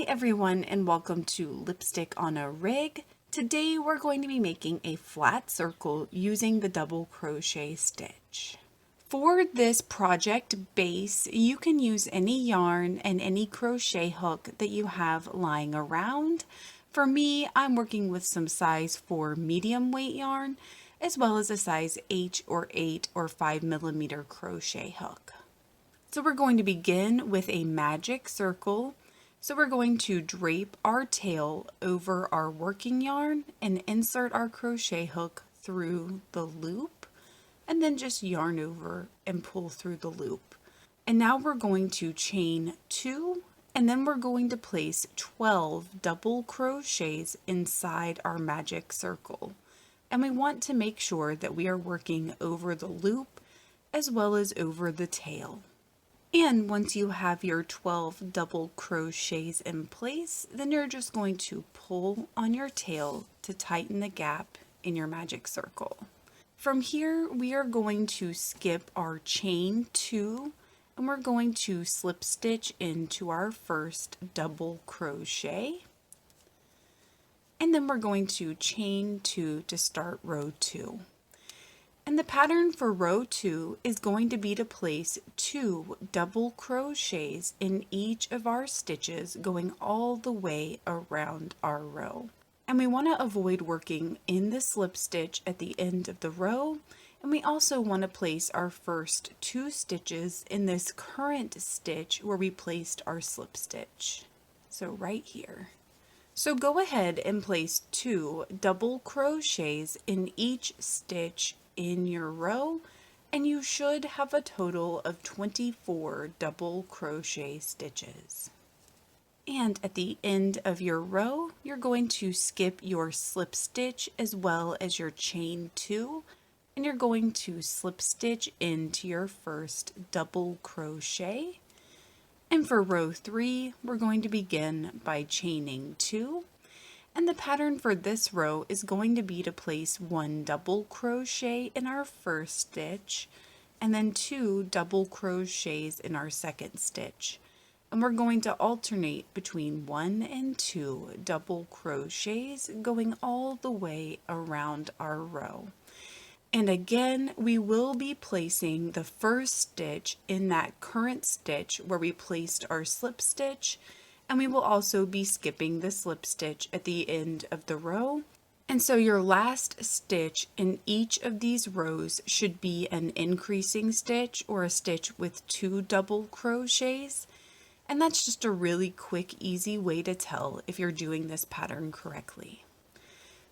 Hi everyone and welcome to Lipstick on a Rig. Today we're going to be making a flat circle using the double crochet stitch. For this project base, you can use any yarn and any crochet hook that you have lying around. For me, I'm working with some size 4 medium weight yarn, as well as a size H or 8 or 5 millimeter crochet hook. So we're going to begin with a magic circle. So we're going to drape our tail over our working yarn and insert our crochet hook through the loop, and then just yarn over and pull through the loop. And now we're going to chain 2, and then we're going to place 12 double crochets inside our magic circle. And we want to make sure that we are working over the loop as well as over the tail. And once you have your 12 double crochets in place, then you're just going to pull on your tail to tighten the gap in your magic circle. From here, we are going to skip our chain 2, and we're going to slip stitch into our first double crochet. And then we're going to chain 2 to start row 2. And the pattern for row 2 is going to be to place 2 double crochets in each of our stitches going all the way around our row. And we want to avoid working in the slip stitch at the end of the row, and we also want to place our first 2 stitches in this current stitch where we placed our slip stitch. So right here. So go ahead and place 2 double crochets in each stitch in your row, and you should have a total of 24 double crochet stitches. And at the end of your row, you're going to skip your slip stitch as well as your chain 2, and you're going to slip stitch into your first double crochet. And for row 3, we're going to begin by chaining 2. And the pattern for this row is going to be to place 1 double crochet in our first stitch and then 2 double crochets in our second stitch. And we're going to alternate between 1 and 2 double crochets going all the way around our row. And again, we will be placing the first stitch in that current stitch where we placed our slip stitch, and we will also be skipping the slip stitch at the end of the row. And so your last stitch in each of these rows should be an increasing stitch or a stitch with 2 double crochets. And that's just a really quick, easy way to tell if you're doing this pattern correctly.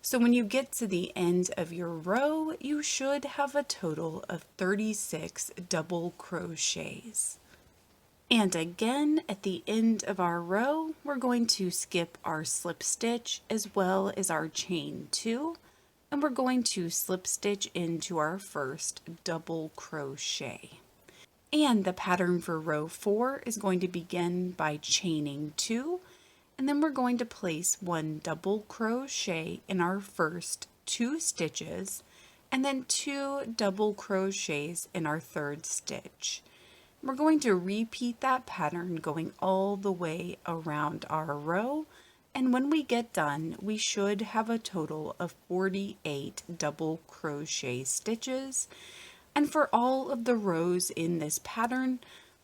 So when you get to the end of your row, you should have a total of 36 double crochets. And again, at the end of our row, we're going to skip our slip stitch as well as our chain 2, and we're going to slip stitch into our first double crochet. And the pattern for row 4 is going to begin by chaining 2, and then we're going to place 1 double crochet in our first 2 stitches, and then 2 double crochets in our third stitch. We're going to repeat that pattern going all the way around our row, and when we get done, we should have a total of 48 double crochet stitches. And for all of the rows in this pattern,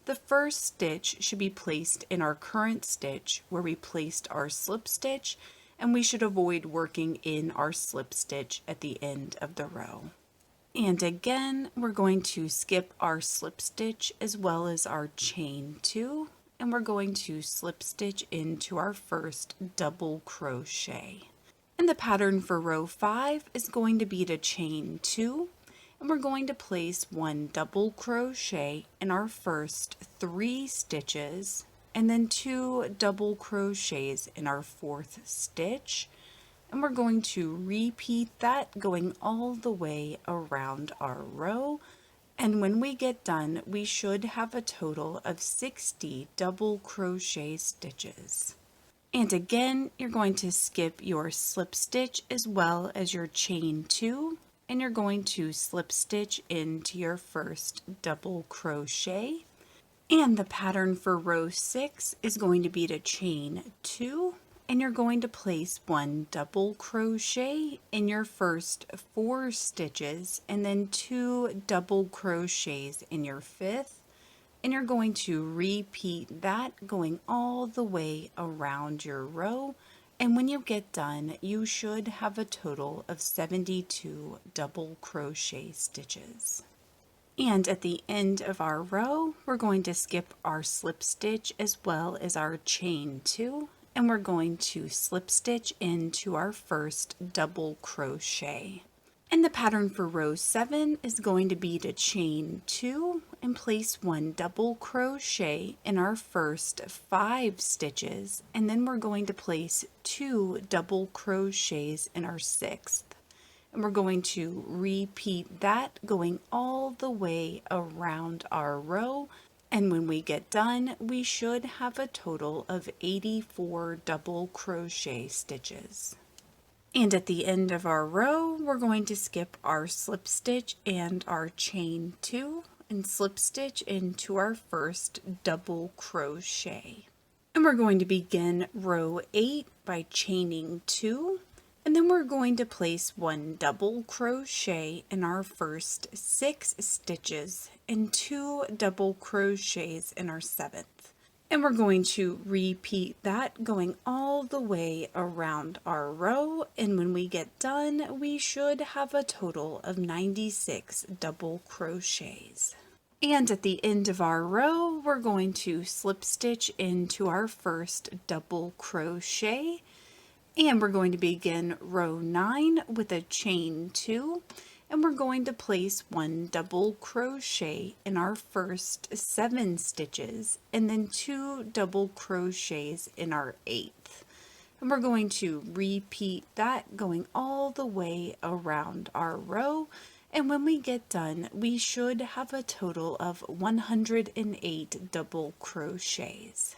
the first stitch should be placed in our current stitch where we placed our slip stitch, and we should avoid working in our slip stitch at the end of the row. And again, we're going to skip our slip stitch as well as our chain 2, and we're going to slip stitch into our first double crochet. And the pattern for row 5 is going to be to chain 2, and we're going to place 1 double crochet in our first 3 stitches, and then 2 double crochets in our fourth stitch. And we're going to repeat that going all the way around our row. And when we get done, we should have a total of 60 double crochet stitches. And again, you're going to skip your slip stitch as well as your chain 2, and you're going to slip stitch into your first double crochet. And the pattern for row 6 is going to be to chain 2, and you're going to place 1 double crochet in your first 4 stitches and then 2 double crochets in your 5th, and you're going to repeat that going all the way around your row. And when you get done, you should have a total of 72 double crochet stitches. And at the end of our row, we're going to skip our slip stitch as well as our chain 2, and we're going to slip stitch into our first double crochet. And the pattern for row 7 is going to be to chain 2 and place 1 double crochet in our first 5 stitches, and then we're going to place 2 double crochets in our 6th. And we're going to repeat that going all the way around our row. And when we get done, we should have a total of 84 double crochet stitches. And at the end of our row, we're going to skip our slip stitch and our chain 2 and slip stitch into our first double crochet. And we're going to begin row 8 by chaining 2. And then we're going to place 1 double crochet in our first 6 stitches and 2 double crochets in our 7th. And we're going to repeat that going all the way around our row. And when we get done, we should have a total of 96 double crochets. And at the end of our row, we're going to slip stitch into our first double crochet. And we're going to begin row 9 with a chain 2, and we're going to place 1 double crochet in our first 7 stitches and then 2 double crochets in our 8th. And we're going to repeat that going all the way around our row. And when we get done, we should have a total of 108 double crochets.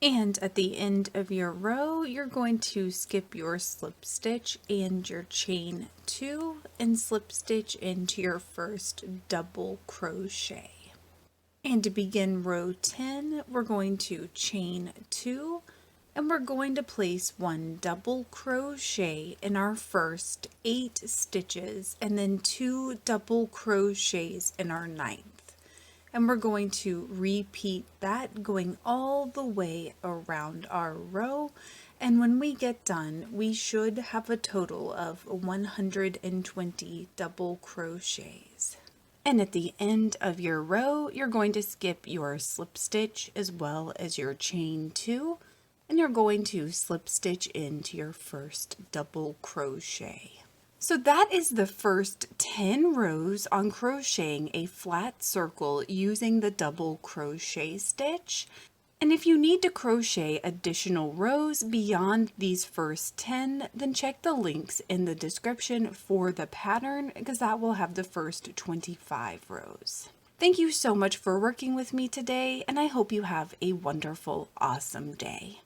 And at the end of your row, you're going to skip your slip stitch and your chain 2 and slip stitch into your first double crochet. And to begin row 10, we're going to chain 2 and we're going to place 1 double crochet in our first 8 stitches and then 2 double crochets in our 9th. And we're going to repeat that going all the way around our row. And when we get done, we should have a total of 120 double crochets. And at the end of your row, you're going to skip your slip stitch as well as your chain 2, and you're going to slip stitch into your first double crochet. So that is the first 10 rows on crocheting a flat circle using the double crochet stitch. And if you need to crochet additional rows beyond these first 10, then check the links in the description for the pattern, because that will have the first 25 rows. Thank you so much for working with me today, and I hope you have a wonderful, awesome day.